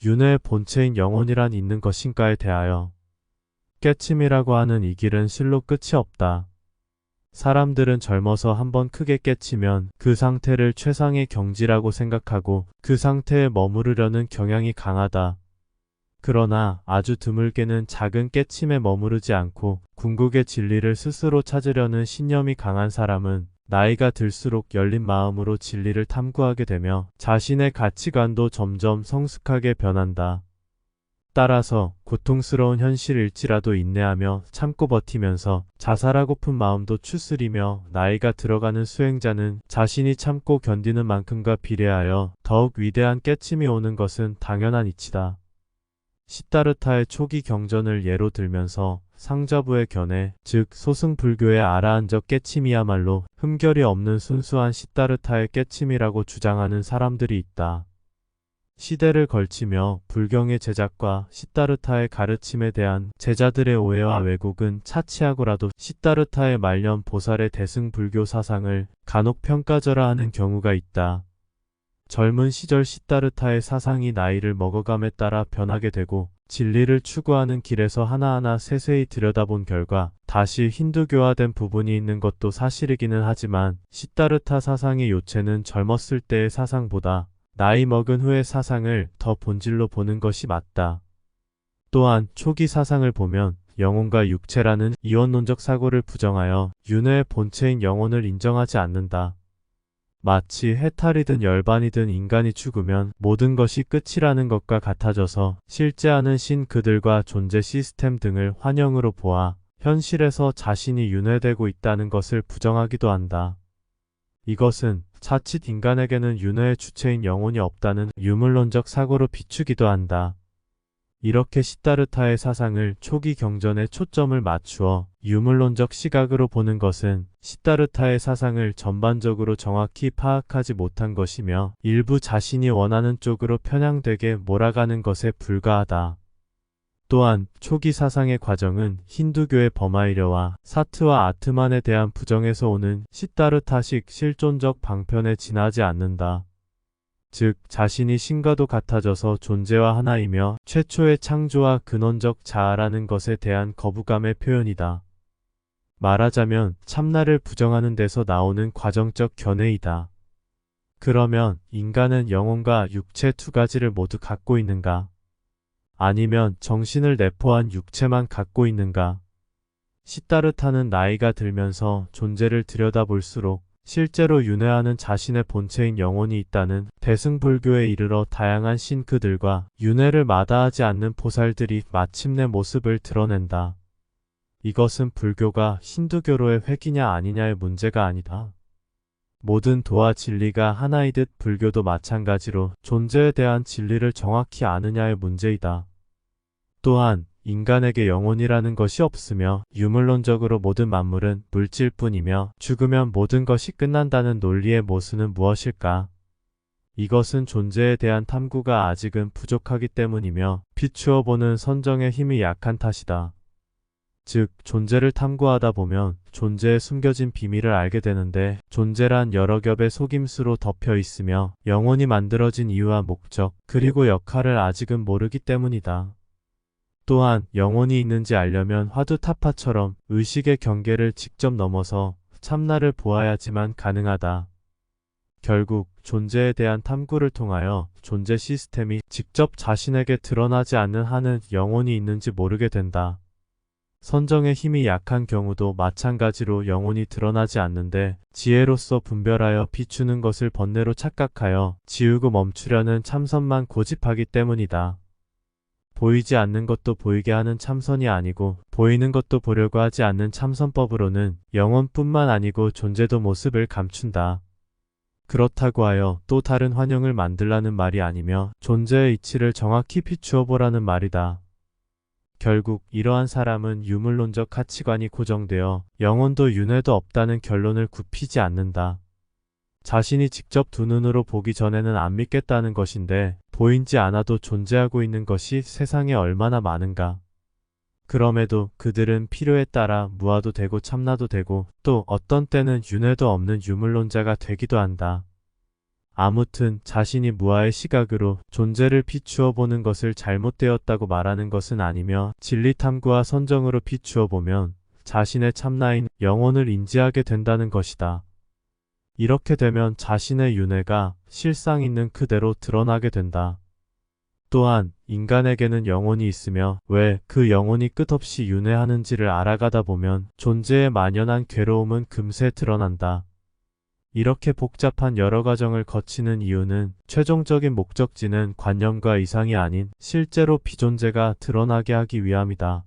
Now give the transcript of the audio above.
윤회의 본체인 영혼이란 있는 것인가에 대하여 깨침이라고 하는 이 길은 실로 끝이 없다. 사람들은 젊어서 한번 크게 깨치면 그 상태를 최상의 경지라고 생각하고 그 상태에 머무르려는 경향이 강하다. 그러나 아주 드물게는 작은 깨침에 머무르지 않고 궁극의 진리를 스스로 찾으려는 신념이 강한 사람은 나이가 들수록 열린 마음으로 진리를 탐구하게 되며 자신의 가치관도 점점 성숙하게 변한다. 따라서 고통스러운 현실일지라도 인내하며 참고 버티면서 자살하고픈 마음도 추스리며 나이가 들어가는 수행자는 자신이 참고 견디는 만큼과 비례하여 더욱 위대한 깨침이 오는 것은 당연한 이치다. 시다르타의 초기 경전을 예로 들면서 상자부의 견해, 즉 소승불교의 아라한적 깨침이야말로 흠결이 없는 순수한 시다르타의 깨침이라고 주장하는 사람들이 있다. 시대를 걸치며 불경의 제작과 시다르타의 가르침에 대한 제자들의 오해와 왜곡은 차치하고라도 시다르타의 말년 보살의 대승불교 사상을 간혹 평가절하 하는 경우가 있다. 젊은 시절 시다르타의 사상이 나이를 먹어감에 따라 변하게 되고 진리를 추구하는 길에서 하나하나 세세히 들여다본 결과 다시 힌두교화된 부분이 있는 것도 사실이기는 하지만 시다르타 사상의 요체는 젊었을 때의 사상보다 나이 먹은 후의 사상을 더 본질로 보는 것이 맞다. 또한 초기 사상을 보면 영혼과 육체라는 이원론적 사고를 부정하여 윤회의 본체인 영혼을 인정하지 않는다. 마치 해탈이든 열반이든 인간이 죽으면 모든 것이 끝이라는 것과 같아져서 실제하는 신 그들과 존재 시스템 등을 환영으로 보아 현실에서 자신이 윤회되고 있다는 것을 부정하기도 한다. 이것은 자칫 인간에게는 윤회의 주체인 영혼이 없다는 유물론적 사고로 비추기도 한다. 이렇게 시다르타의 사상을 초기 경전에 초점을 맞추어 유물론적 시각으로 보는 것은 시다르타의 사상을 전반적으로 정확히 파악하지 못한 것이며 일부 자신이 원하는 쪽으로 편향되게 몰아가는 것에 불과하다. 또한 초기 사상의 과정은 힌두교의 버마이려와 사트와 아트만에 대한 부정에서 오는 시다르타식 실존적 방편에 지나지 않는다. 즉 자신이 신과도 같아져서 존재와 하나이며 최초의 창조와 근원적 자아라는 것에 대한 거부감의 표현이다. 말하자면 참나를 부정하는 데서 나오는 과정적 견해이다. 그러면 인간은 영혼과 육체 두 가지를 모두 갖고 있는가? 아니면 정신을 내포한 육체만 갖고 있는가? 시다르타는 나이가 들면서 존재를 들여다볼수록 실제로 윤회하는 자신의 본체인 영혼이 있다는 대승불교에 이르러 다양한 신크들과 윤회를 마다하지 않는 보살들이 마침내 모습을 드러낸다. 이것은 불교가 힌두교로의 획이냐 아니냐의 문제가 아니다. 모든 도와 진리가 하나이듯 불교도 마찬가지로 존재에 대한 진리를 정확히 아느냐의 문제이다. 또한 인간에게 영혼이라는 것이 없으며 유물론적으로 모든 만물은 물질뿐이며 죽으면 모든 것이 끝난다는 논리의 모순은 무엇일까? 이것은 존재에 대한 탐구가 아직은 부족하기 때문이며 비추어 보는 선정의 힘이 약한 탓이다. 즉 존재를 탐구하다 보면 존재의 숨겨진 비밀을 알게 되는데 존재란 여러 겹의 속임수로 덮여 있으며 영혼이 만들어진 이유와 목적 그리고 역할을 아직은 모르기 때문이다. 또한 영혼이 있는지 알려면 화두타파처럼 의식의 경계를 직접 넘어서 참나를 보아야지만 가능하다. 결국 존재에 대한 탐구를 통하여 존재 시스템이 직접 자신에게 드러나지 않는 한은 영혼이 있는지 모르게 된다. 선정의 힘이 약한 경우도 마찬가지로 영혼이 드러나지 않는데 지혜로서 분별하여 비추는 것을 번뇌로 착각하여 지우고 멈추려는 참선만 고집하기 때문이다. 보이지 않는 것도 보이게 하는 참선이 아니고 보이는 것도 보려고 하지 않는 참선법으로는 영혼뿐만 아니고 존재도 모습을 감춘다. 그렇다고 하여 또 다른 환영을 만들라는 말이 아니며 존재의 이치를 정확히 비추어 보라는 말이다. 결국 이러한 사람은 유물론적 가치관이 고정되어 영혼도 윤회도 없다는 결론을 굽히지 않는다. 자신이 직접 두 눈으로 보기 전에는 안 믿겠다는 것인데 보이지 않아도 존재하고 있는 것이 세상에 얼마나 많은가. 그럼에도 그들은 필요에 따라 무아도 되고 참나도 되고 또 어떤 때는 윤회도 없는 유물론자가 되기도 한다. 아무튼 자신이 무아의 시각으로 존재를 비추어 보는 것을 잘못되었다고 말하는 것은 아니며 진리 탐구와 선정으로 비추어 보면 자신의 참나인 영혼을 인지하게 된다는 것이다. 이렇게 되면 자신의 윤회가 실상 있는 그대로 드러나게 된다. 또한 인간에게는 영혼이 있으며 왜 그 영혼이 끝없이 윤회하는지를 알아가다 보면 존재의 만연한 괴로움은 금세 드러난다. 이렇게 복잡한 여러 과정을 거치는 이유는 최종적인 목적지는 관념과 이상이 아닌 실제로 비존재가 드러나게 하기 위함이다.